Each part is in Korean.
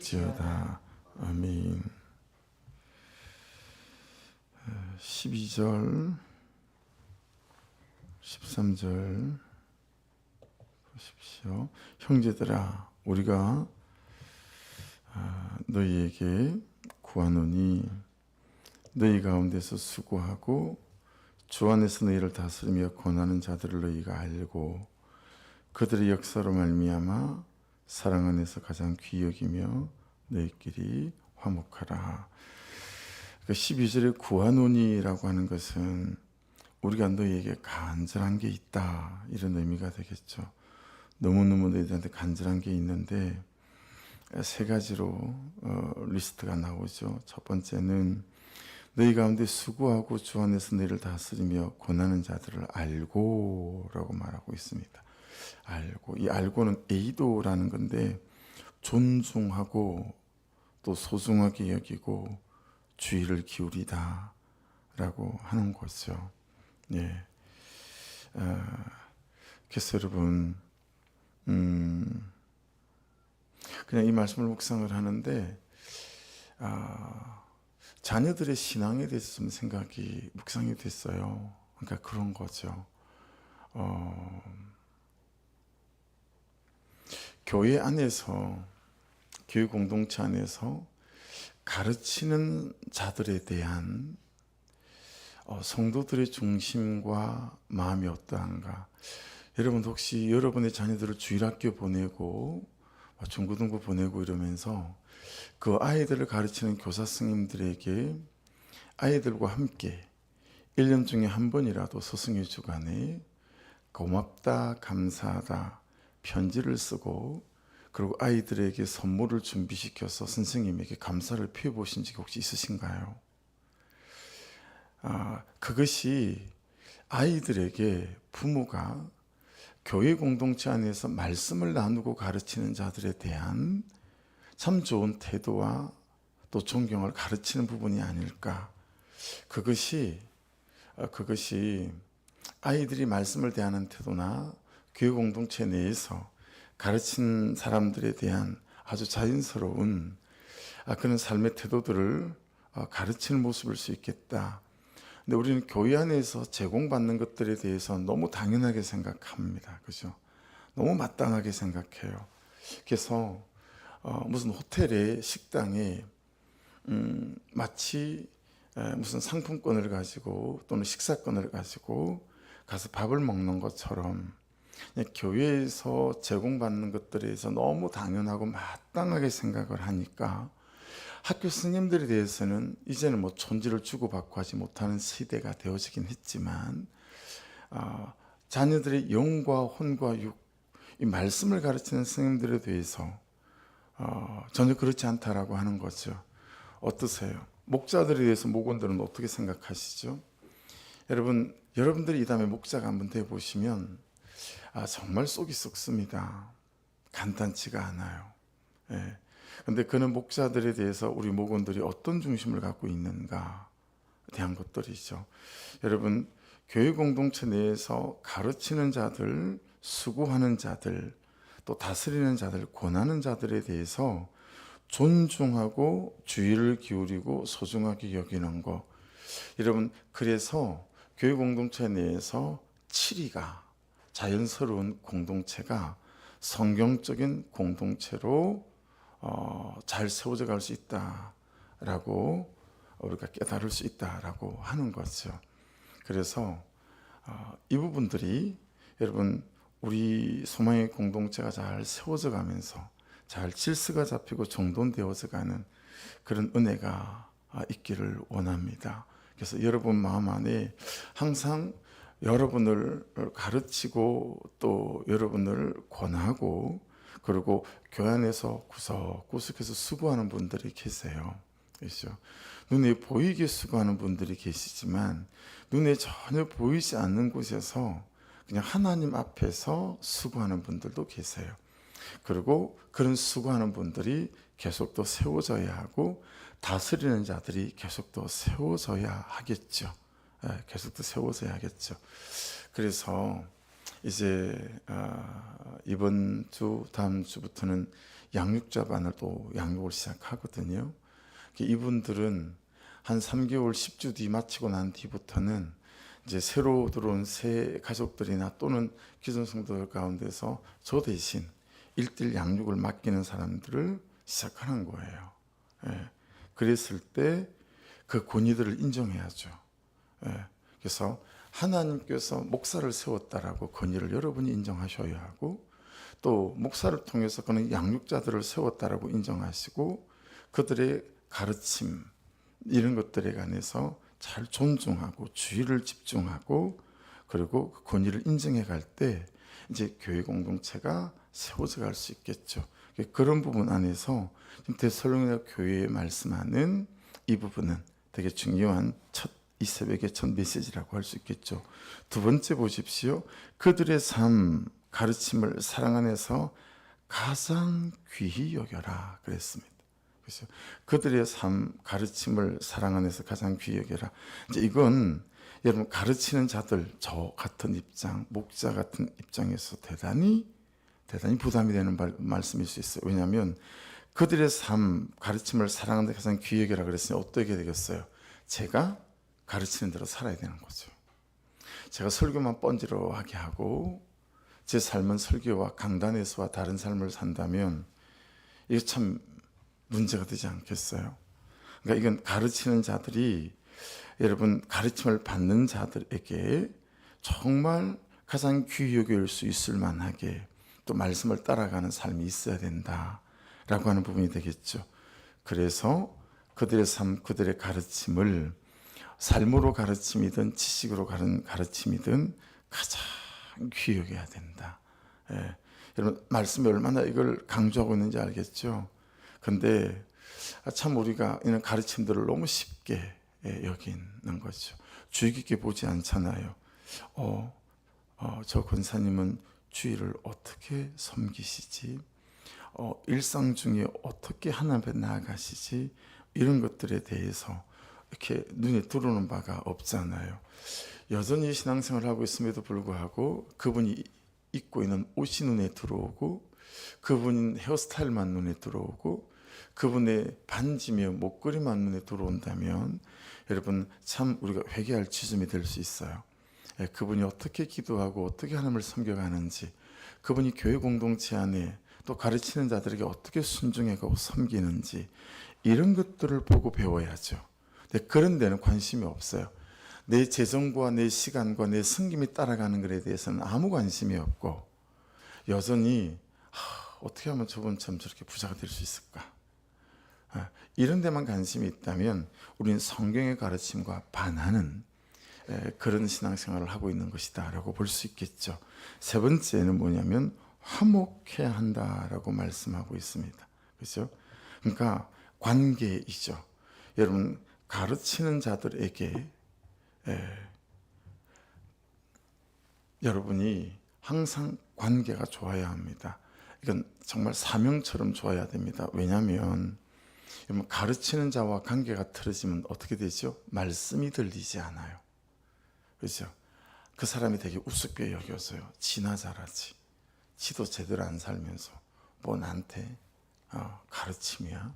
지어다. 아멘. 12절 13절 보십시오. 형제들아 우리가 너희에게 구하노니 너희 가운데서 수고하고 주 안에서 너희를 다스리며 권하는 자들을 너희가 알고 그들의 역사로 말미암아 사랑 안에서 가장 귀히 여기며 너희끼리 화목하라. 12절에 구하노니라고 하는 것은 우리가 너희에게 간절한 게 있다, 이런 의미가 되겠죠. 너무너무 너희들한테 간절한 게 있는데 세 가지로 리스트가 나오죠. 첫 번째는 너희 가운데 수고하고 주 안에서 너희를 다스리며 권하는 자들을 알고 라고 말하고 있습니다. 알고, 이 알고는 에이도라는 건데 존중하고 또 소중하게 여기고 주의를 기울이다 라고 하는 거죠. 예. 그래서 여러분 그냥 이 말씀을 묵상을 하는데 자녀들의 신앙에 대해서 좀 묵상이 됐어요. 그러니까 그런 거죠. 교회 안에서, 교회 공동체 안에서 가르치는 자들에 대한 성도들의 중심과 마음이 어떠한가. 여러분 혹시 여러분의 자녀들을 주일학교 보내고 중고등부 보내고 이러면서 그 아이들을 가르치는 교사 스님들에게 아이들과 함께 1년 중에 한 번이라도 스승의 주간에 고맙다, 감사하다 편지를 쓰고 그리고 아이들에게 선물을 준비시켜서 선생님에게 감사를 표해보신 적이 혹시 있으신가요? 그것이 아이들에게 부모가 교회 공동체 안에서 말씀을 나누고 가르치는 자들에 대한 참 좋은 태도와 또 존경을 가르치는 부분이 아닐까. 그것이 아이들이 말씀을 대하는 태도나 교회 공동체 내에서 가르친 사람들에 대한 아주 자연스러운 그런 삶의 태도들을 가르치는 모습일 수 있겠다. 근데 우리는 교회 안에서 제공받는 것들에 대해서 너무 당연하게 생각합니다. 그죠? 너무 마땅하게 생각해요. 그래서 무슨 호텔의 식당에 마치 무슨 상품권을 가지고 또는 식사권을 가지고 가서 밥을 먹는 것처럼 교회에서 제공받는 것들에 대해서 너무 당연하고 마땅하게 생각을 하니까 학교 스님들에 대해서는 이제는 뭐 존재를 주고받고 하지 못하는 시대가 되어지긴 했지만 자녀들의 영과 혼과 육, 이 말씀을 가르치는 스님들에 대해서 전혀 그렇지 않다라고 하는 거죠. 어떠세요? 목자들에 대해서 목원들은 어떻게 생각하시죠? 여러분들이 이 다음에 목자가 한번 되어보시면 정말 속이 썩습니다. 간단치가 않아요. 예. 근데 그는 목자들에 대해서 우리 목원들이 어떤 중심을 갖고 있는가 대한 것들이죠. 여러분, 교회 공동체 내에서 가르치는 자들, 수고하는 자들, 또 다스리는 자들, 권하는 자들에 대해서 존중하고 주의를 기울이고 소중하게 여기는 것. 여러분, 그래서 교회 공동체 내에서 7위가 자연스러운 공동체가 성경적인 공동체로 잘 세워져 갈 수 있다라고 우리가 깨달을 수 있다라고 하는 거죠. 그래서 이 부분들이 여러분 우리 소망의 공동체가 잘 세워져 가면서 잘 질서가 잡히고 정돈되어져 가는 그런 은혜가 있기를 원합니다. 그래서 여러분 마음 안에 항상 여러분을 가르치고 또 여러분을 권하고 그리고 교회 안에서 구석구석에서 수고하는 분들이 계세요. 그렇죠? 눈에 보이게 수고하는 분들이 계시지만 눈에 전혀 보이지 않는 곳에서 그냥 하나님 앞에서 수고하는 분들도 계세요. 그리고 그런 수고하는 분들이 계속 또 세워져야 하고 다스리는 자들이 계속 또 세워져야 하겠죠. 계속 또 세워져야 하겠죠. 그래서 이제 이번 주 다음 주부터는 양육자반을 또 양육을 시작하거든요. 이분들은 한 3개월 10주 뒤 마치고 난 뒤부터는 이제 새로 들어온 새 가족들이나 또는 기존 성도들 가운데서 저 대신 1:1 양육을 맡기는 사람들을 시작하는 거예요. 예. 그랬을 때 그 권위들을 인정해야죠. 예. 그래서 하나님께서 목사를 세웠다라고 권위를 여러분이 인정하셔야 하고, 또 목사를 통해서 그는 양육자들을 세웠다라고 인정하시고, 그들의 가르침 이런 것들에 관해서 잘 존중하고 주의를 집중하고, 그리고 그 권위를 인정해 갈 때 이제 교회 공동체가 세워져 갈 수 있겠죠. 그런 부분 안에서 지금 데살로니가 교회에 말씀하는 이 부분은 되게 중요한 이 새벽의 첫 메시지라고 할 수 있겠죠. 두 번째 보십시오. 그들의 삶 가르침을 사랑 안에서 가장 귀히 여겨라 그랬습니다. 그렇죠? 그들의 삶 가르침을 사랑 안에서 가장 귀히 여겨라. 이제 이건 여러분 가르치는 자들, 저 같은 입장, 목자 같은 입장에서 대단히 부담이 되는 말씀일 수 있어요. 왜냐하면 그들의 삶 가르침을 사랑하는 데 가장 귀히 여겨라 그랬으니 어떻게 되겠어요? 제가 가르치는 대로 살아야 되는 거죠. 제가 설교만 번지러하게 하고 제 삶은 설교와 강단에서와 다른 삶을 산다면 이게 참 문제가 되지 않겠어요? 그러니까 이건 가르치는 자들이 여러분 가르침을 받는 자들에게 정말 가장 귀히 여길 수 있을 만하게 또 말씀을 따라가는 삶이 있어야 된다라고 하는 부분이 되겠죠. 그래서 그들의 삶, 그들의 가르침을 삶으로 가르침이든 지식으로 가르침이든 가장 귀히 여겨야 된다. 예. 여러분 말씀이 얼마나 이걸 강조하고 있는지 알겠죠? 근데 참 우리가 이런 가르침들을 너무 쉽게 여기는 거죠. 주의 깊게 보지 않잖아요. 저 권사님은 주일을 어떻게 섬기시지? 일상 중에 어떻게 하나님 앞에 나아가시지? 이런 것들에 대해서 이렇게 눈에 들어오는 바가 없잖아요. 여전히 신앙생활을 하고 있음에도 불구하고 그분이 입고 있는 옷이 눈에 들어오고, 그분 헤어스타일만 눈에 들어오고, 그분의 반지며 목걸이만 눈에 들어온다면 여러분 참 우리가 회개할 지점이 될 수 있어요. 그분이 어떻게 기도하고 어떻게 하나님을 섬겨가는지, 그분이 교회 공동체 안에 또 가르치는 자들에게 어떻게 순종해가고 섬기는지, 이런 것들을 보고 배워야죠. 근데 그런 데는 관심이 없어요. 내 재정과 내 시간과 내 섬김이 따라가는 것에 대해서는 아무 관심이 없고, 여전히 어떻게 하면 저분처럼 저렇게 부자가 될 수 있을까? 이런 데만 관심이 있다면 우리는 성경의 가르침과 반하는 그런 신앙생활을 하고 있는 것이다 라고 볼 수 있겠죠. 세 번째는 뭐냐면 화목해야 한다라고 말씀하고 있습니다. 그렇죠? 그러니까 관계이죠. 여러분 가르치는 자들에게 여러분이 항상 관계가 좋아야 합니다. 이건 정말 사명처럼 좋아야 됩니다. 왜냐하면 가르치는 자와 관계가 틀어지면 어떻게 되죠? 말씀이 들리지 않아요. 그렇죠? 그 사람이 되게 우습게 여겨서요. 지나 잘하지. 지도 제대로 안 살면서 뭐 나한테 가르침이야?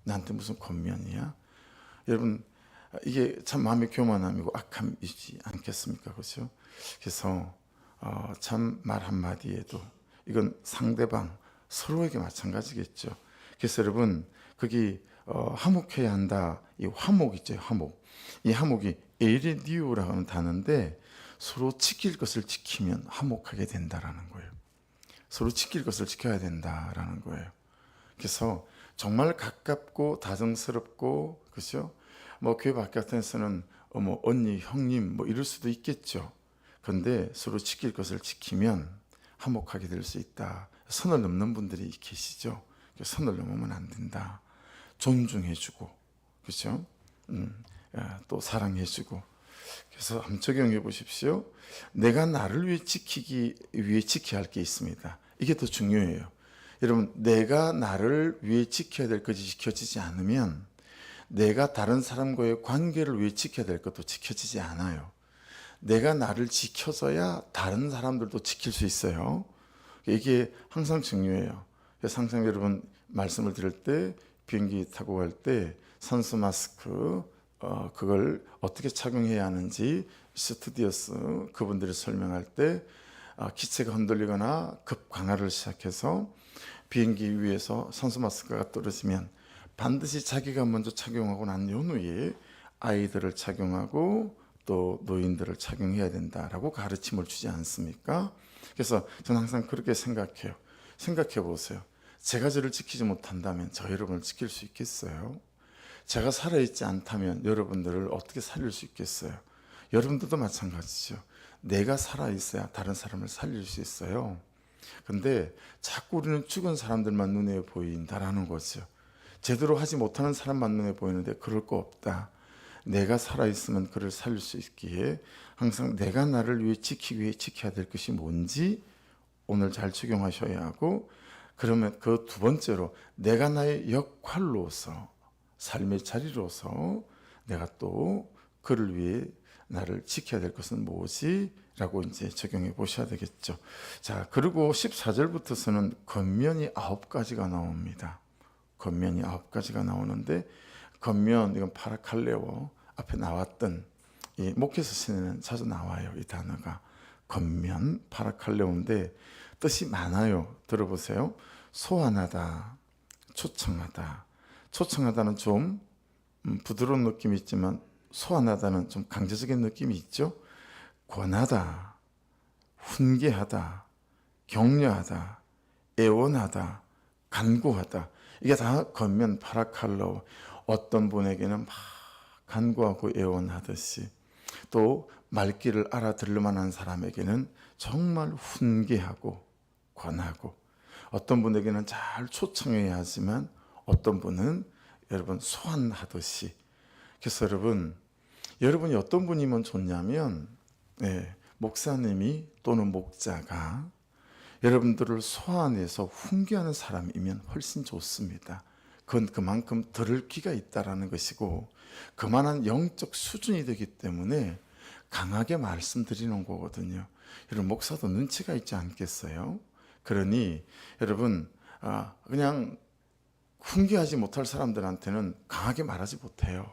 나한테 무슨 권면이야? 여러분 이게 참 마음의 교만함이고 악함이지 않겠습니까? 그렇죠? 그래서 참 말 한마디에도 이건 상대방 서로에게 마찬가지겠죠. 그래서 여러분 거기 화목해야 한다. 이 화목 있죠. 화목. 이 화목이 에레디오라고 하는 단어인데 서로 지킬 것을 지키면 화목하게 된다라는 거예요. 서로 지킬 것을 지켜야 된다라는 거예요. 그래서 정말 가깝고 다정스럽고 그렇죠? 뭐 교회 바깥에서는 뭐 언니, 형님 뭐 이럴 수도 있겠죠. 그런데 서로 지킬 것을 지키면 화목하게 될 수 있다. 선을 넘는 분들이 계시죠. 선을 넘으면 안 된다. 존중해주고, 그렇죠? 또 사랑해주고. 그래서 한번 적용해 보십시오. 내가 나를 위해 지켜야 할 게 있습니다. 이게 더 중요해요. 여러분, 내가 나를 위해 지켜야 될 것이 지켜지지 않으면 내가 다른 사람과의 관계를 위해 지켜야 될 것도 지켜지지 않아요. 내가 나를 지켜서야 다른 사람들도 지킬 수 있어요. 이게 항상 중요해요. 그래서 항상 여러분 말씀을 드릴 때 비행기 타고 갈 때 산소 마스크 그걸 어떻게 착용해야 하는지 스튜디오스 그분들이 설명할 때 기체가 흔들리거나 급 강하를 시작해서 비행기 위에서 산소 마스크가 떨어지면 반드시 자기가 먼저 착용하고 난 후에 아이들을 착용하고 또 노인들을 착용해야 된다라고 가르침을 주지 않습니까? 그래서 저는 항상 그렇게 생각해요. 생각해 보세요. 제가 저를 지키지 못한다면 저 여러분을 지킬 수 있겠어요? 제가 살아있지 않다면 여러분들을 어떻게 살릴 수 있겠어요? 여러분들도 마찬가지죠. 내가 살아있어야 다른 사람을 살릴 수 있어요. 근데 자꾸 우리는 죽은 사람들만 눈에 보인다라는 거죠. 제대로 하지 못하는 사람만 눈에 보이는데 그럴 거 없다. 내가 살아있으면 그를 살릴 수 있기에 항상 내가 나를 위해 지키기 위해 지켜야 될 것이 뭔지 오늘 잘 적용하셔야 하고, 그러면 그 두 번째로 내가 나의 역할로서 삶의 자리로서 내가 또 그를 위해 나를 지켜야 될 것은 뭐지? 라고 이제 적용해 보셔야 되겠죠. 자, 그리고 14절부터서는 겉면이 9가지가 나옵니다. 겉면이 9가지가 나오는데, 겉면, 이건 파라칼레오, 앞에 나왔던 이 목회에서 쓰는 자주 나와요. 이 단어가 겉면, 파라칼레오인데 뜻이 많아요. 들어보세요. 소환하다, 초청하다. 초청하다는 좀 부드러운 느낌이 있지만 소환하다는 좀 강제적인 느낌이 있죠. 권하다, 훈계하다, 격려하다, 애원하다, 간구하다. 이게 다 겉면 파라칼로. 어떤 분에게는 막 간구하고 애원하듯이, 또 말귀를 알아들을 만한 사람에게는 정말 훈계하고 권하고, 어떤 분에게는 잘 초청해야 하지만 어떤 분은 여러분 소환하듯이. 그래서 여러분이 어떤 분이면 좋냐면, 목사님이 또는 목자가 여러분들을 소환해서 훈계하는 사람이면 훨씬 좋습니다. 그건 그만큼 들을 귀가 있다라는 것이고 그만한 영적 수준이 되기 때문에 강하게 말씀드리는 거거든요. 여러분, 목사도 눈치가 있지 않겠어요? 그러니 여러분, 그냥 훈계하지 못할 사람들한테는 강하게 말하지 못해요.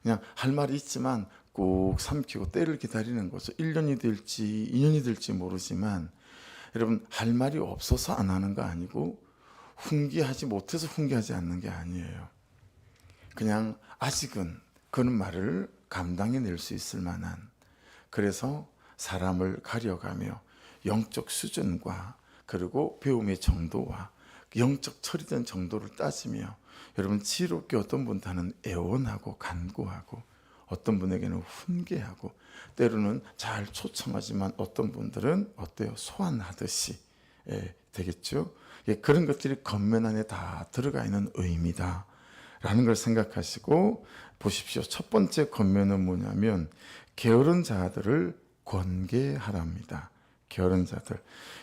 그냥 할 말이 있지만 꼭 삼키고 때를 기다리는 거죠. 1년이 될지 2년이 될지 모르지만 여러분, 할 말이 없어서 안 하는 거 아니고 훈계하지 못해서 훈계하지 않는 게 아니에요. 그냥 아직은 그런 말을 감당해낼 수 있을 만한, 그래서 사람을 가려가며 영적 수준과 그리고 배움의 정도와 영적 처리된 정도를 따지며 여러분 지혜롭게 어떤 분한테는 애원하고 간구하고 어떤 분에게는 훈계하고 때로는 잘 초청하지만 어떤 분들은 어때요? 소환하듯이 되겠죠. 그런 것들이 겉면 안에 다 들어가 있는 의미다 라는 걸 생각하시고 보십시오. 첫 번째 겉면은 뭐냐면 게으른 자들을 권계하랍니다. 게으른 자들.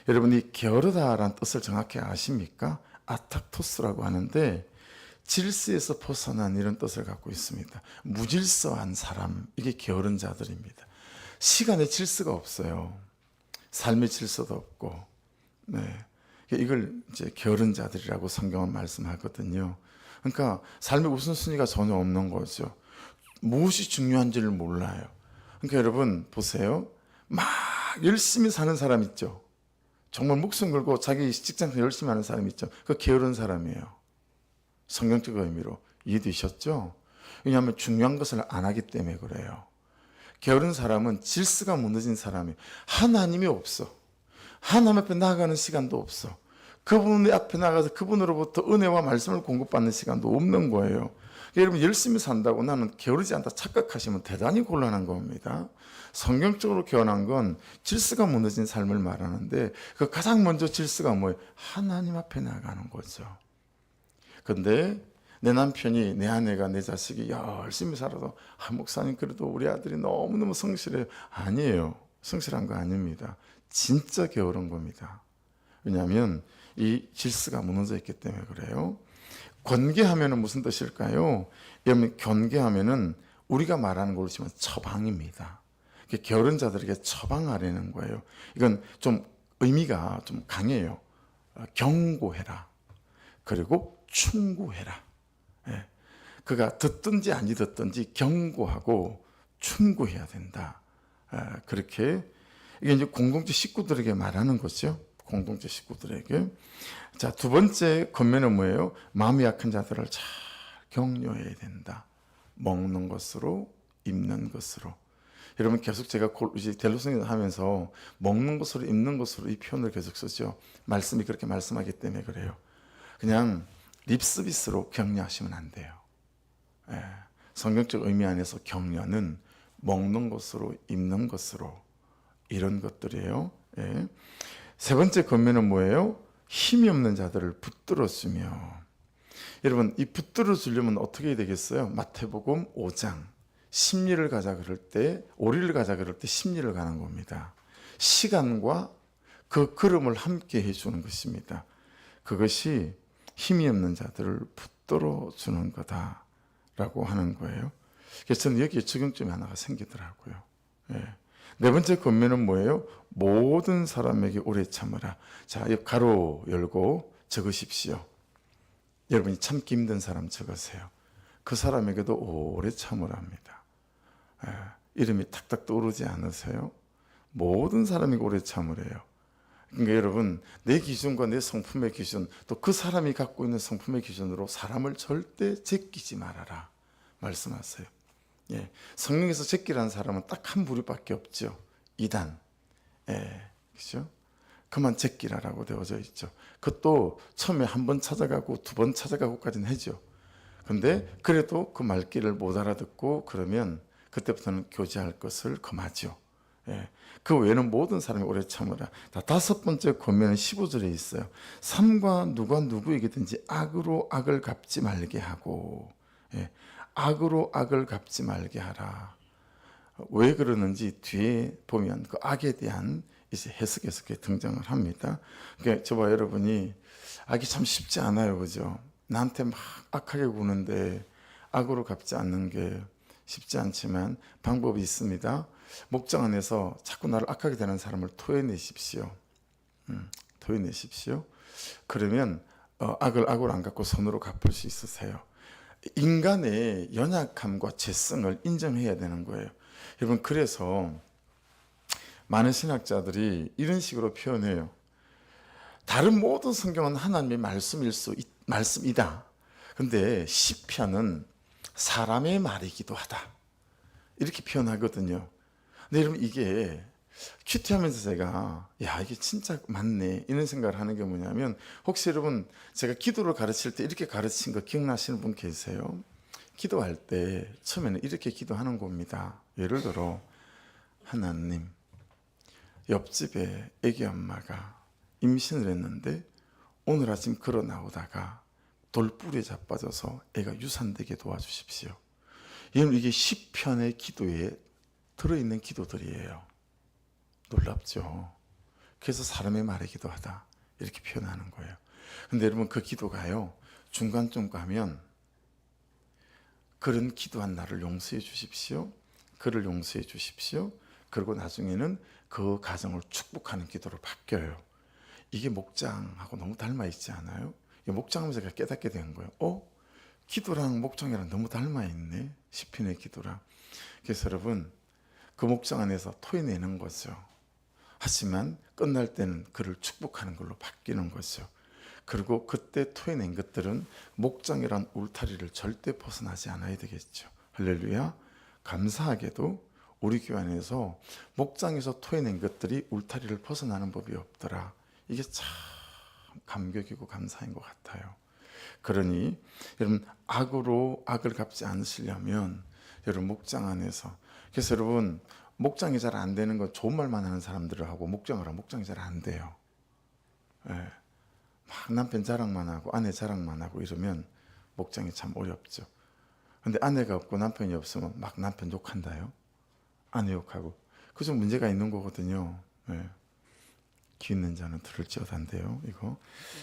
여러분이 게으르다라는 뜻을 정확히 아십니까? 아탁토스라고 하는데 질서에서 벗어난 이런 뜻을 갖고 있습니다. 무질서한 사람, 이게 게으른 자들입니다. 시간의 질서가 없어요. 삶의 질서도 없고, 이걸 이제 게으른 자들이라고 성경은 말씀하거든요. 그러니까 삶의 우선순위가 전혀 없는 거죠. 무엇이 중요한지를 몰라요. 그러니까 여러분 보세요. 막 열심히 사는 사람 있죠. 정말 목숨 걸고 자기 직장에서 열심히 하는 사람 있죠. 그 게으른 사람이에요. 성경적 의미로 이해되셨죠? 왜냐하면 중요한 것을 안 하기 때문에 그래요. 게으른 사람은 질서가 무너진 사람이에요. 하나님이 없어. 하나님 앞에 나아가는 시간도 없어. 그분 앞에 나가서 그분으로부터 은혜와 말씀을 공급받는 시간도 없는 거예요. 여러분 열심히 산다고 나는 게으르지 않다 착각하시면 대단히 곤란한 겁니다. 성경적으로 게으른 건 질서가 무너진 삶을 말하는데 그 가장 먼저 질서가 뭐예요? 하나님 앞에 나가는 거죠. 근데 내 남편이, 내 아내가, 내 자식이 열심히 살아도 목사님 그래도 우리 아들이 너무너무 성실해요. 아니에요. 성실한 거 아닙니다. 진짜 게으른 겁니다. 왜냐하면 이 질서가 무너져 있기 때문에 그래요. 권계하면은 무슨 뜻일까요? 여러분, 권계하면은 우리가 말하는 걸로 치면 처방입니다. 게으른 자들에게 처방하라는 거예요. 이건 좀 의미가 좀 강해요. 경고해라. 그리고 충고해라. 예. 그가 듣든지 아니 듣든지 경고하고 충고해야 된다. 그렇게 이게 이제 공동체 식구들에게 말하는 거죠. 공동체 식구들에게. 자, 두 번째 권면은 뭐예요? 마음이 약한 자들을 잘 격려해야 된다. 먹는 것으로, 입는 것으로. 여러분 계속 제가 이제 델로성에 하면서 먹는 것으로, 입는 것으로 이 표현을 계속 쓰죠. 말씀이 그렇게 말씀하기 때문에 그래요. 그냥 립서비스로 격려하시면 안 돼요. 예. 성경적 의미 안에서 격려는 먹는 것으로, 입는 것으로, 이런 것들이에요. 예. 세 번째 권면은 뭐예요? 힘이 없는 자들을 붙들어주며. 여러분, 이 붙들어주려면 어떻게 해야 되겠어요? 마태복음 5장 심리를 가자 그럴 때, 오리를 가자 그럴 때 심리를 가는 겁니다. 시간과 그 걸음을 함께 해주는 것입니다. 그것이 힘이 없는 자들을 붙들어주는 거다라고 하는 거예요. 그래서 저는 여기에 적용점이 하나가 생기더라고요. 예. 네 번째 권면은 뭐예요? 모든 사람에게 오래 참으라. 자, 가로 열고 적으십시오. 여러분이 참기 힘든 사람 적으세요. 그 사람에게도 오래 참으라 합니다. 이름이 탁탁 떠오르지 않으세요? 모든 사람에게 오래 참으래요. 그러니까 여러분, 내 기준과 내 성품의 기준, 또 그 사람이 갖고 있는 성품의 기준으로 사람을 절대 제끼지 말아라 말씀하세요. 예, 성경에서 제끼라는 사람은 딱 한 부류밖에 없죠. 이단. 예, 그죠? 그만 제끼라라고 되어져 있죠. 그것도 처음에 한 번 찾아가고 두 번 찾아가고까지는 하죠. 근데 그래도 그 말귀를 못 알아듣고 그러면 그때부터는 교제할 것을 금하죠. 예, 그 외에는 모든 사람이 오래 참으라. 다섯 번째 권면은 15절에 있어요. 삼가 누가 누구에게든지 악으로 악을 갚지 말게 하고, 예, 악으로 악을 갚지 말게 하라. 왜 그러는지 뒤에 보면 그 악에 대한 이제 해석에서 등장을 합니다. 그러니까 저와 여러분이 악이 참 쉽지 않아요, 그죠? 나한테 막 악하게 구는데 악으로 갚지 않는 게 쉽지 않지만 방법이 있습니다. 목장 안에서 자꾸 나를 악하게 되는 사람을 토해내십시오. 토해내십시오. 그러면 악을 악으로 안 갚고 선으로 갚을 수 있으세요. 인간의 연약함과 죄성을 인정해야 되는 거예요. 여러분, 그래서 많은 신학자들이 이런 식으로 표현해요. 다른 모든 성경은 하나님의 말씀이다. 근데 시편은 사람의 말이기도 하다. 이렇게 표현하거든요. 근데 여러분, 이게 큐티하면서 제가 이게 진짜 맞네 이런 생각을 하는 게 뭐냐면, 혹시 여러분 제가 기도를 가르칠 때 이렇게 가르친 거 기억나시는 분 계세요? 기도할 때 처음에는 이렇게 기도하는 겁니다. 예를 들어, 하나님, 옆집에 애기 엄마가 임신을 했는데 오늘 아침 걸어 나오다가 돌뿌리에 자빠져서 애가 유산되게 도와주십시오. 이게 시편의 기도에 들어있는 기도들이에요. 놀랍죠? 그래서 사람의 말이기도 하다 이렇게 표현하는 거예요. 근데 여러분, 그 기도가요, 중간쯤 가면 그런 기도한 나를 용서해 주십시오, 그를 용서해 주십시오, 그리고 나중에는 그 가정을 축복하는 기도로 바뀌어요. 이게 목장하고 너무 닮아 있지 않아요? 목장하면서 제가 깨닫게 된 거예요. 기도랑 목장이랑 너무 닮아 있네, 시편의 기도랑. 그래서 여러분, 그 목장 안에서 토해내는 거죠. 하지만 끝날 때는 그를 축복하는 걸로 바뀌는 거죠. 그리고 그때 토해낸 것들은 목장이란 울타리를 절대 벗어나지 않아야 되겠죠. 할렐루야. 감사하게도 우리 교회 안에서 목장에서 토해낸 것들이 울타리를 벗어나는 법이 없더라. 이게 참 감격이고 감사인 것 같아요. 그러니 여러분, 악으로 악을 갚지 않으시려면 여러분 목장 안에서, 그래서 여러분 목장이 잘 안 되는 건 좋은 말만 하는 사람들을 하고 목장을 하면 목장이 잘 안 돼요. 예. 막 남편 자랑만 하고 아내 자랑만 하고 이러면 목장이 참 어렵죠. 근데 아내가 없고 남편이 없으면 막 남편 욕한다요. 아내 욕하고. 그 좀 문제가 있는 거거든요. 예. 귀 있는 자는 들을지어다인데요, 이거.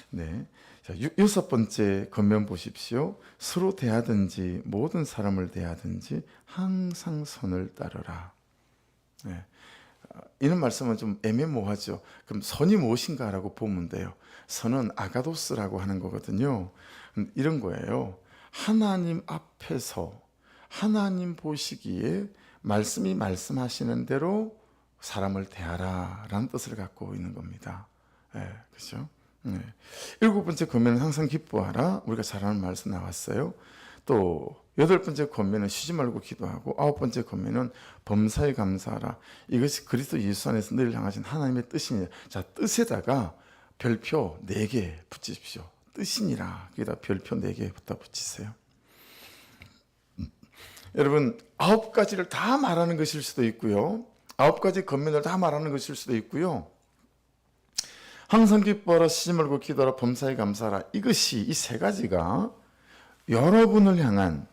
네. 자, 여섯 번째 권면 보십시오. 서로 대하든지 모든 사람을 대하든지 항상 선을 따르라. 네. 이런 말씀은 좀 애매모호하죠. 그럼 선이 무엇인가라고 보면 돼요. 선은 아가도스라고 하는 거거든요. 이런 거예요. 하나님 앞에서 하나님 보시기에 말씀이 말씀하시는 대로 사람을 대하라라는 뜻을 갖고 있는 겁니다. 그렇죠? 일곱 번째 권면은 항상 기뻐하라. 우리가 잘 아는 말씀 나왔어요. 또 여덟 번째 권면은 쉬지 말고 기도하고, 아홉 번째 권면은 범사에 감사하라. 이것이 그리스도 예수 안에서 늘 향하신 하나님의 뜻이니라. 자, 뜻에다가 별표 4개 붙이십시오. 뜻이니라. 거기다 별표 4개 붙여 붙이세요. 여러분, 9가지를 다 말하는 것일 수도 있고요. 9가지 권면을 다 말하는 것일 수도 있고요. 항상 기뻐하라, 쉬지 말고 기도하라, 범사에 감사하라. 이것이 이 3가지가 여러분을 향한,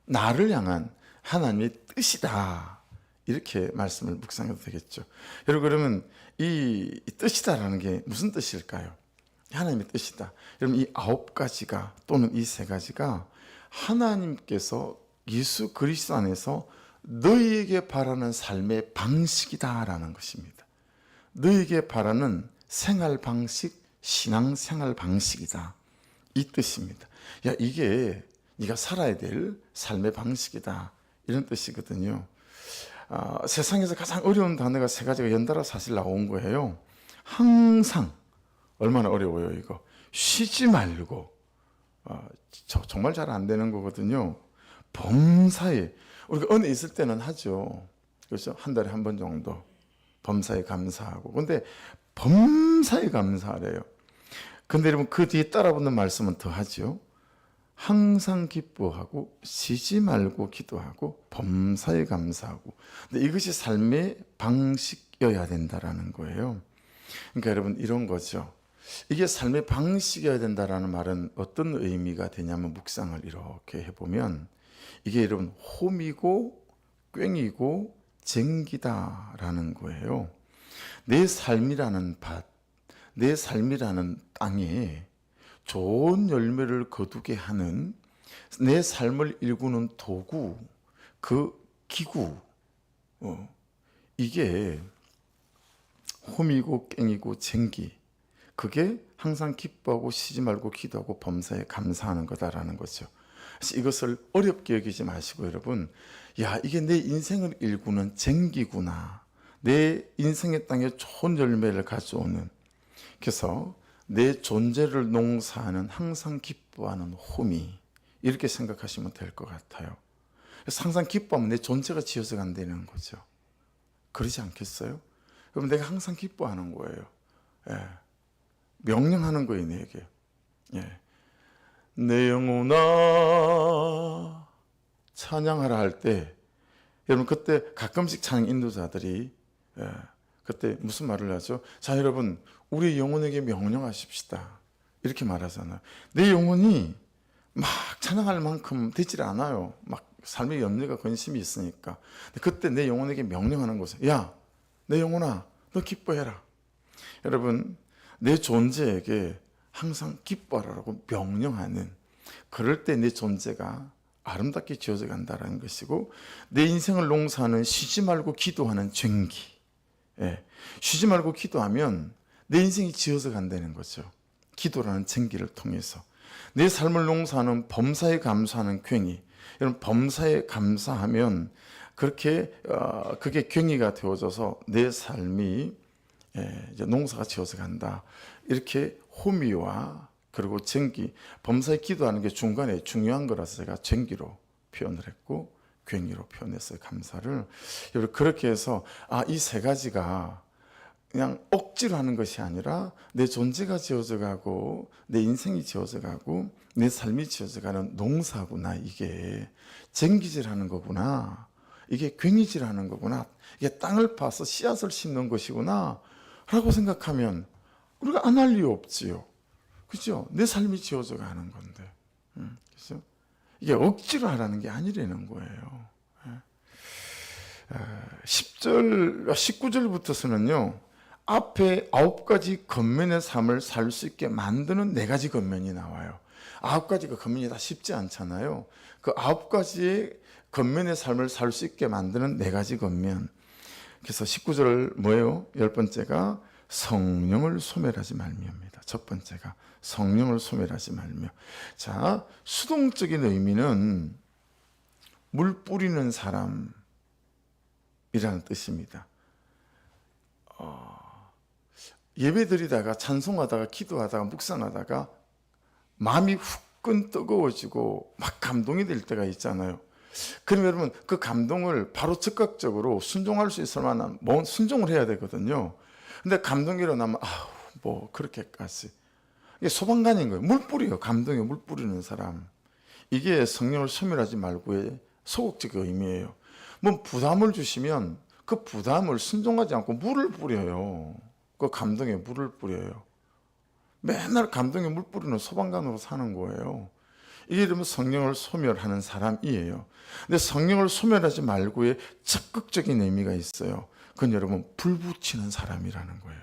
나를 향한 하나님의 뜻이다. 이렇게 말씀을 묵상해도 되겠죠. 여러분, 그러면 이 뜻이다라는 게 무슨 뜻일까요? 하나님의 뜻이다. 여러분, 이 9가지가 또는 이 3가지가 하나님께서 예수 그리스도 안에서 너희에게 바라는 삶의 방식이다라는 것입니다. 너희에게 바라는 생활 방식, 신앙 생활 방식이다. 이 뜻입니다. 야, 이게 네가 살아야 될 삶의 방식이다. 이런 뜻이거든요. 세상에서 가장 어려운 단어가 3가지가 연달아 사실 나온 거예요. 항상, 얼마나 어려워요 이거. 쉬지 말고, 정말 잘 안 되는 거거든요. 범사에, 우리가 은혜 있을 때는 하죠. 그렇죠? 한 달에 한 번 정도 범사에 감사하고. 근데 범사에 감사하래요. 근데 여러분, 그 뒤에 따라붙는 말씀은 더 하죠. 항상 기뻐하고 쉬지 말고 기도하고 범사에 감사하고. 근데 이것이 삶의 방식이어야 된다라는 거예요. 그러니까 여러분, 이런 거죠. 이게 삶의 방식이어야 된다라는 말은 어떤 의미가 되냐면, 묵상을 이렇게 해보면 이게 여러분 홈이고 꽹이고 쟁기다라는 거예요. 내 삶이라는 밭, 내 삶이라는 땅에 좋은 열매를 거두게 하는, 내 삶을 일구는 도구, 그 기구, 이게 홈이고 꽹이고 쟁기, 그게 항상 기뻐하고 쉬지 말고 기도하고 범사에 감사하는 거다라는 거죠. 그래서 이것을 어렵게 여기지 마시고, 여러분, 야, 이게 내 인생을 일구는 쟁기구나. 내 인생의 땅에 좋은 열매를 가져오는, 그래서 내 존재를 농사하는, 항상 기뻐하는 홈이, 이렇게 생각하시면 될 것 같아요. 그래서 항상 기뻐하면 내 존재가 지어져 간다는 거죠. 그러지 않겠어요? 그럼 내가 항상 기뻐하는 거예요. 명령하는 거예요, 내게. 내 영혼아 찬양하라 할 때, 여러분, 그때 가끔씩 찬양 인도자들이 그때 무슨 말을 하죠? 자, 여러분, 우리 영혼에게 명령하십시다. 이렇게 말하잖아요. 내 영혼이 막 찬양할 만큼 되질 않아요. 막 삶의 염려가 근심이 있으니까. 그때 내 영혼에게 명령하는 거죠. 야, 내 영혼아, 너 기뻐해라. 여러분, 내 존재에게 항상 기뻐하라고 명령하는, 그럴 때 내 존재가 아름답게 지어져 간다는 것이고, 내 인생을 농사하는, 쉬지 말고 기도하는 쟁기. 쉬지 말고 기도하면 내 인생이 지어져 간다는 거죠. 기도라는 쟁기를 통해서. 내 삶을 농사하는, 범사에 감사하는 괭이. 여러분, 범사에 감사하면 그렇게 그게 괭이가 되어져서 내 삶이 이제 농사가 지어져 간다. 이렇게 호미와 그리고 쟁기, 범사에 기도하는 게 중간에 중요한 거라서 제가 쟁기로 표현을 했고 괭이로 표현했어요. 감사를. 여러분, 그렇게 해서 이 3가지가 그냥 억지로 하는 것이 아니라 내 존재가 지어져 가고 내 인생이 지어져 가고 내 삶이 지어져 가는 농사구나. 이게 쟁기질하는 거구나. 이게 괭이질하는 거구나. 이게 땅을 파서 씨앗을 심는 것이구나 라고 생각하면 우리가 안 할 이유 없지요. 그죠? 내 삶이 지어져 가는 건데. 그죠? 이게 억지로 하라는 게 아니라는 거예요. 10절, 19절부터서는요, 앞에 9가지 겉면의 삶을 살 수 있게 만드는 4가지 겉면이 나와요. 9가지가 겉면이 다 쉽지 않잖아요. 그 9가지의 겉면의 삶을 살 수 있게 만드는 4가지 겉면. 그래서 19절 뭐예요? 10번째가 성령을 소멸하지 말며입니다. 첫 번째가 성령을 소멸하지 말며. 자, 수동적인 의미는 물 뿌리는 사람이라는 뜻입니다. 예배드리다가 찬송하다가 기도하다가 묵상하다가 마음이 후끈 뜨거워지고 막 감동이 될 때가 있잖아요. 그럼 여러분 그 감동을 바로 즉각적으로 순종할 수 있을 만한 뭐 순종을 해야 되거든요. 근데 감동이 일어나면 뭐 그렇게까지 이게 소방관인 거예요. 물 뿌려요. 감동에 물 뿌리는 사람. 이게 성령을 소멸하지 말고의 소극적인 의미예요. 뭐 부담을 주시면 그 부담을 순종하지 않고 물을 뿌려요. 그 감동에 물을 뿌려요. 맨날 감동에 물 뿌리는 소방관으로 사는 거예요. 이게 이러면 성령을 소멸하는 사람이에요. 근데 성령을 소멸하지 말고의 적극적인 의미가 있어요. 그건 여러분 불 붙이는 사람이라는 거예요.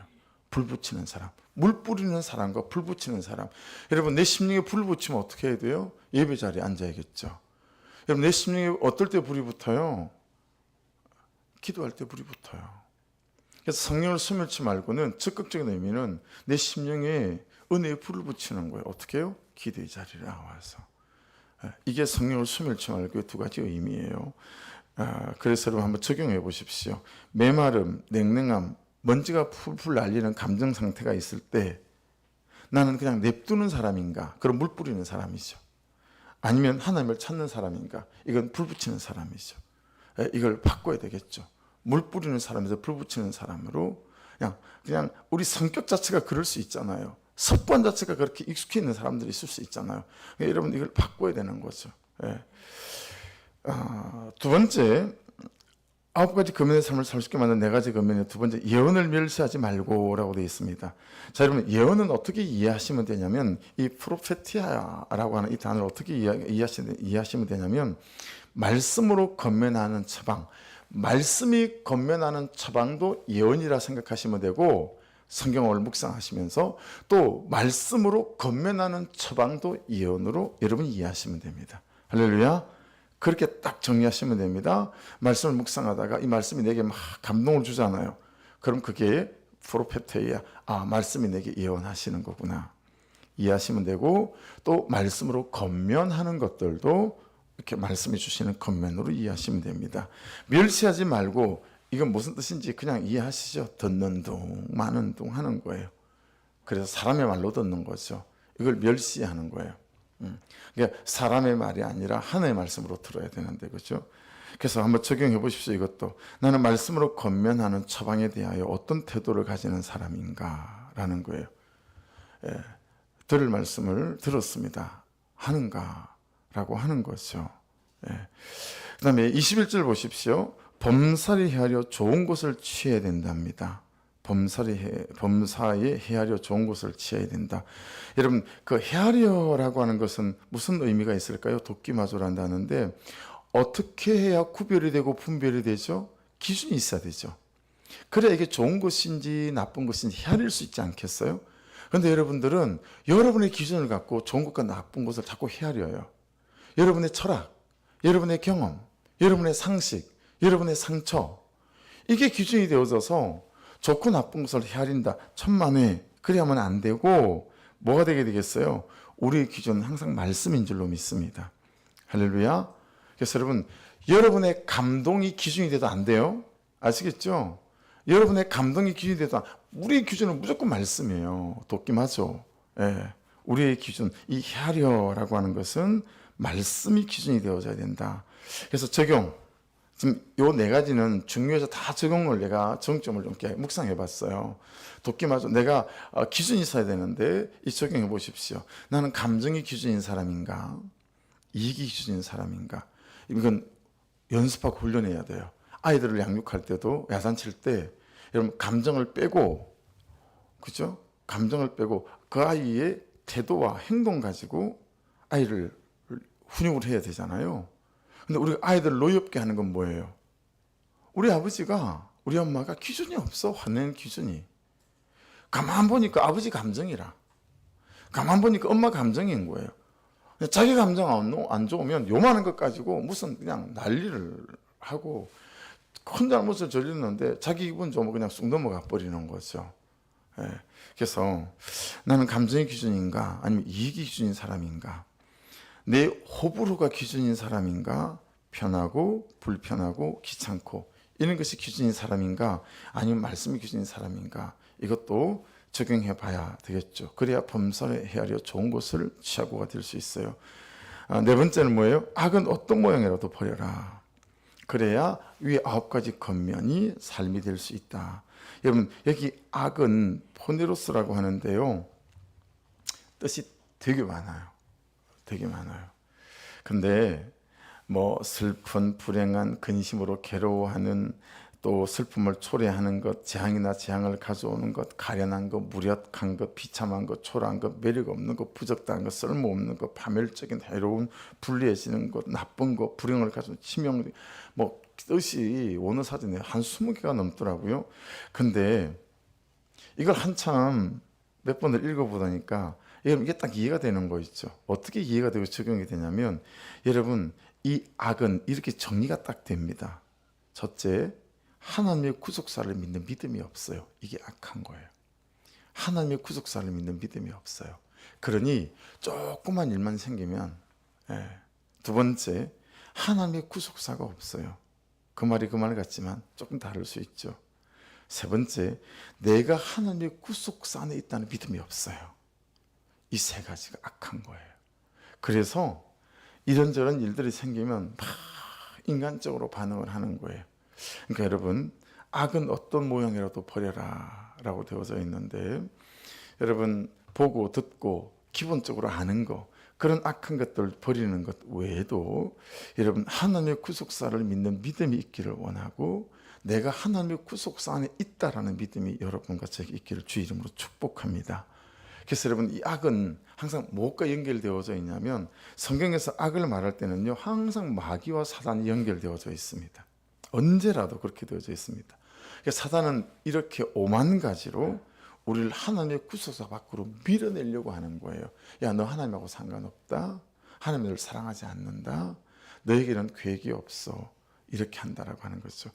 불 붙이는 사람. 물 뿌리는 사람과 불 붙이는 사람. 여러분 내 심령에 불 붙이면 어떻게 해야 돼요? 예배 자리에 앉아야겠죠. 여러분 내 심령에 어떨 때 불이 붙어요? 기도할 때 불이 붙어요. 그래서 성령을 소멸치 말고는 적극적인 의미는 내 심령에 은혜의 불을 붙이는 거예요. 어떻게 해요? 기도의 자리에 나와서. 이게 성령을 소멸치 말고의 두 가지 의미예요. 그래서 여러분 한번 적용해 보십시오. 메마름, 냉랭함, 먼지가 풀풀 날리는 감정 상태가 있을 때 나는 그냥 냅두는 사람인가? 그럼 물 뿌리는 사람이죠. 아니면 하나님을 찾는 사람인가? 이건 불 붙이는 사람이죠. 이걸 바꿔야 되겠죠. 물 뿌리는 사람에서 불 붙이는 사람으로 그냥 우리 성격 자체가 그럴 수 있잖아요. 습관 자체가 그렇게 익숙해 있는 사람들이 있을 수 있잖아요. 그러니까 여러분 이걸 바꿔야 되는 거죠. 두 번째 9가지 금연의 삶을 살 수 있게 만든 4가지 금연의 두 번째 예언을 멸시하지 말고라고 되어 있습니다. 자, 여러분 예언은 어떻게 이해하시면 되냐면 이 프로페티아라고 하는 이 단어를 어떻게 이해하시면 되냐면 말씀으로 건면하는 처방, 말씀이 건면하는 처방도 예언이라 생각하시면 되고 성경을 묵상하시면서 또 말씀으로 건면하는 처방도 예언으로 여러분이 이해하시면 됩니다. 할렐루야. 그렇게 딱 정리하시면 됩니다. 말씀을 묵상하다가 이 말씀이 내게 막 감동을 주잖아요. 그럼 그게 프로페테이야. 말씀이 내게 예언하시는 거구나. 이해하시면 되고 또 말씀으로 건면하는 것들도 이렇게 말씀해 주시는 건면으로 이해하시면 됩니다. 멸시하지 말고 이건 무슨 뜻인지 그냥 이해하시죠. 듣는 둥 마는 둥 하는 거예요. 그래서 사람의 말로 듣는 거죠. 이걸 멸시하는 거예요. 그러니까 사람의 말이 아니라 하나님의 말씀으로 들어야 되는데 그렇죠? 그래서 한번 적용해 보십시오. 이것도 나는 말씀으로 건면하는 처방에 대하여 어떤 태도를 가지는 사람인가라는 거예요. 들을 말씀을 들었습니다. 하는가라고 하는 거죠. 그 다음에 21절 보십시오. 범사에 헤아려 좋은 곳을 취해야 된답니다. 범사에 헤아려 좋은 곳을 취해야 된다. 여러분 그 헤아려라고 하는 것은 무슨 의미가 있을까요? 돕기마저란다는데 어떻게 해야 구별이 되고 분별이 되죠? 기준이 있어야 되죠. 그래야 이게 좋은 것인지 나쁜 것인지 헤아릴 수 있지 않겠어요? 그런데 여러분들은 여러분의 기준을 갖고 좋은 것과 나쁜 것을 자꾸 헤아려요. 여러분의 철학, 여러분의 경험, 여러분의 상식, 여러분의 상처 이게 기준이 되어져서 좋고 나쁜 것을 헤아린다. 천만에 그래야만 안 되고 뭐가 되게 되겠어요? 우리의 기준은 항상 말씀인 줄로 믿습니다. 할렐루야. 그래서 여러분의 감동이 기준이 돼도 안 돼요. 아시겠죠? 여러분의 감동이 기준이 돼도 우리의 기준은 무조건 말씀이에요. 돕기마죠. 우리의 기준, 이 헤아려라고 하는 것은 말씀이 기준이 되어져야 된다. 그래서 적용. 지금 요 4가지는 중요해서 다 적용을 내가 정점을 좀 이렇게 묵상해 봤어요. 돕기마저 내가 기준이 있어야 되는데 이 적용해 보십시오. 나는 감정이 기준인 사람인가? 이익이 기준인 사람인가? 이건 연습하고 훈련해야 돼요. 아이들을 양육할 때도 야단칠 때 여러분 감정을 빼고 그죠? 감정을 빼고 그 아이의 태도와 행동 가지고 아이를 훈육을 해야 되잖아요. 근데 우리 아이들을 노엽게 하는 건 뭐예요? 우리 아버지가 우리 엄마가 기준이 없어. 화내는 기준이. 가만 보니까 아버지 감정이라. 가만 보니까 엄마 감정인 거예요. 자기 감정 안 좋으면 요만한 것 가지고 무슨 그냥 난리를 하고 큰 잘못을 저질렀는데 자기 기분 좋으면 그냥 쑥 넘어가 버리는 거죠. 예. 그래서 나는 감정의 기준인가 아니면 이익이 기준인 사람인가, 내 호불호가 기준인 사람인가, 편하고 불편하고 귀찮고 이런 것이 기준인 사람인가 아니면 말씀이 기준인 사람인가, 이것도 적용해 봐야 되겠죠. 그래야 범사에 헤아려 좋은 것을 취하고가 될 수 있어요. 네 번째는 뭐예요? 악은 어떤 모양이라도 버려라. 그래야 위에 9가지 겉면이 삶이 될 수 있다. 여러분, 여기 악은 포네로스라고 하는데요, 뜻이 되게 많아요. 되게 많아요. 근데 뭐 슬픈, 불행한, 근심으로 괴로워하는, 또 슬픔을 초래하는 것, 재앙이나 재앙을 가져오는 것, 가련한 것, 무력한 것, 비참한 것, 초라한 것, 매력 없는 것, 부적당한 것, 쓸모없는 것, 파멸적인 해로운, 불리해지는 것, 나쁜 것, 불행을 가져오는 치명, 뭐 뜻이 원어 사전에 한 20개가 넘더라고요. 근데 이걸 한참 몇 번을 읽어보다니까 여러분 이게 딱 이해가 되는 거 있죠. 어떻게 이해가 되고 적용이 되냐면, 여러분 이 악은 이렇게 정리가 딱 됩니다. 첫째, 하나님의 구속사를 믿는 믿음이 없어요. 이게 악한 거예요. 하나님의 구속사를 믿는 믿음이 없어요. 그러니 조그만 일만 생기면, 두 번째, 하나님의 구속사가 없어요. 그 말이 그 말 같지만 조금 다를 수 있죠. 세 번째, 내가 하나님의 구속사 안에 있다는 믿음이 없어요. 이 세 가지가 악한 거예요. 그래서 이런저런 일들이 생기면 막 인간적으로 반응을 하는 거예요. 그러니까 여러분, 악은 어떤 모양이라도 버려라 라고 되어져 있는데, 여러분 보고 듣고 기본적으로 아는 거, 그런 악한 것들을 버리는 것 외에도 여러분 하나님의 구속사를 믿는 믿음이 있기를 원하고, 내가 하나님의 구속사 안에 있다라는 믿음이 여러분과 제게 있기를 주의 이름으로 축복합니다. 그래서 여러분, 이 악은 항상 무엇과 연결되어져 있냐면, 성경에서 악을 말할 때는요 항상 마귀와 사단이 연결되어져 있습니다. 언제라도 그렇게 되어져 있습니다. 그래서 사단은 이렇게 오만 가지로 우리를 하나님의 구속사 밖으로 밀어내려고 하는 거예요. 야, 너 하나님하고 상관없다, 하나님을 사랑하지 않는다, 너에게는 계획이 없어, 이렇게 한다라고 하는 거죠.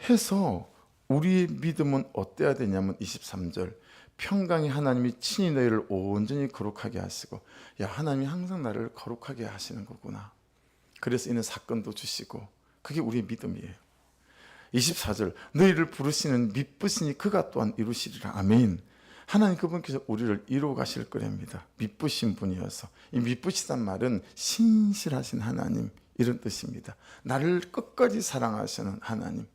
해서 우리의 믿음은 어때야 되냐면 23절, 평강의 하나님이 친히 너희를 온전히 거룩하게 하시고, 야, 하나님이 항상 나를 거룩하게 하시는 거구나. 그래서 이는 사건도 주시고, 그게 우리의 믿음이에요. 24절, 너희를 부르시는 미쁘시니 그가 또한 이루시리라. 아멘. 하나님 그분께서 우리를 이루어 가실 거랍니다. 미쁘신 분이어서. 이 미쁘시단 말은 신실하신 하나님, 이런 뜻입니다. 나를 끝까지 사랑하시는 하나님,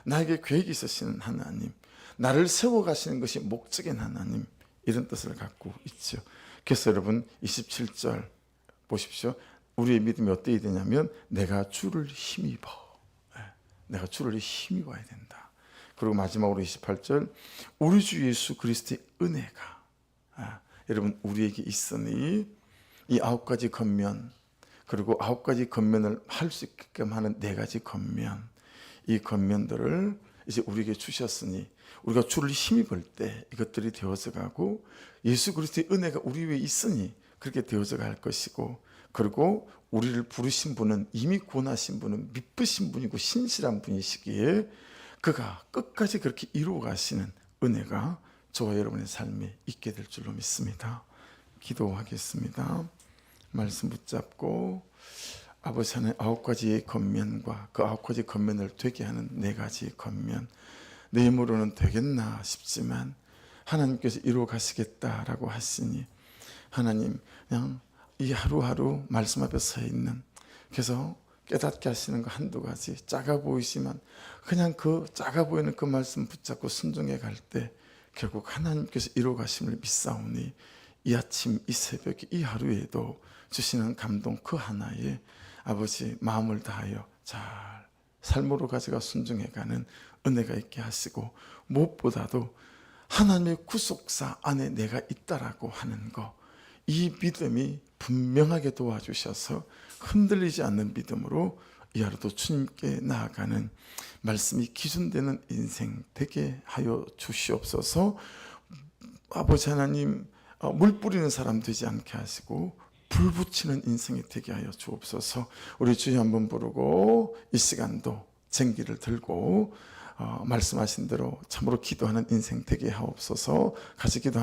나에게 계획이 있으시는 하나님, 나를 세워가시는 것이 목적인 하나님, 이런 뜻을 갖고 있죠. 그래서 여러분 27절 보십시오. 우리의 믿음이 어떻게 되냐면, 내가 주를 힘입어. 내가 주를 힘입어야 된다. 그리고 마지막으로 28절, 우리 주 예수 그리스도의 은혜가, 여러분 우리에게 있으니 이 9가지 겉면, 그리고 9가지 겉면을 할 수 있게끔 하는 4가지 겉면, 이 겉면들을 이제 우리에게 주셨으니 우리가 주를 힘입을 때 이것들이 되어져 가고, 예수 그리스도의 은혜가 우리 위에 있으니 그렇게 되어져 갈 것이고, 그리고 우리를 부르신 분은, 이미 구원하신 분은 미쁘신 분이고 신실한 분이시기에 그가 끝까지 그렇게 이루어 가시는 은혜가 저와 여러분의 삶에 있게 될 줄로 믿습니다. 기도하겠습니다. 말씀 붙잡고, 아버지 하나님 9가지의 겉면과 그 9가지 겉면을 되게 하는 4가지 겉면, 내 힘으로는 되겠나 싶지만 하나님께서 이루어 가시겠다라고 하시니, 하나님 그냥 이 하루하루 말씀 앞에 서 있는, 그래서 깨닫게 하시는 거 한두 가지, 작아 보이지만 그냥 그 작아 보이는 그 말씀 붙잡고 순종해 갈 때 결국 하나님께서 이루어 가심을 믿사오니, 이 아침 이 새벽에 이 하루에도 주시는 감동 그 하나에 아버지 마음을 다하여 잘 삶으로 가져가 순종해가는 은혜가 있게 하시고, 무엇보다도 하나님의 구속사 안에 내가 있다라고 하는 거, 이 믿음이 분명하게 도와주셔서 흔들리지 않는 믿음으로 이 하루도 주님께 나아가는, 말씀이 기준되는 인생 되게 하여 주시옵소서. 아버지 하나님, 물 뿌리는 사람 되지 않게 하시고 불 붙이는 인생이 되게 하여 주옵소서. 우리 주여 한번 부르고 이 시간도 쟁기를 들고 말씀하신 대로 참으로 기도하는 인생 되게 하옵소서. 같이 기도.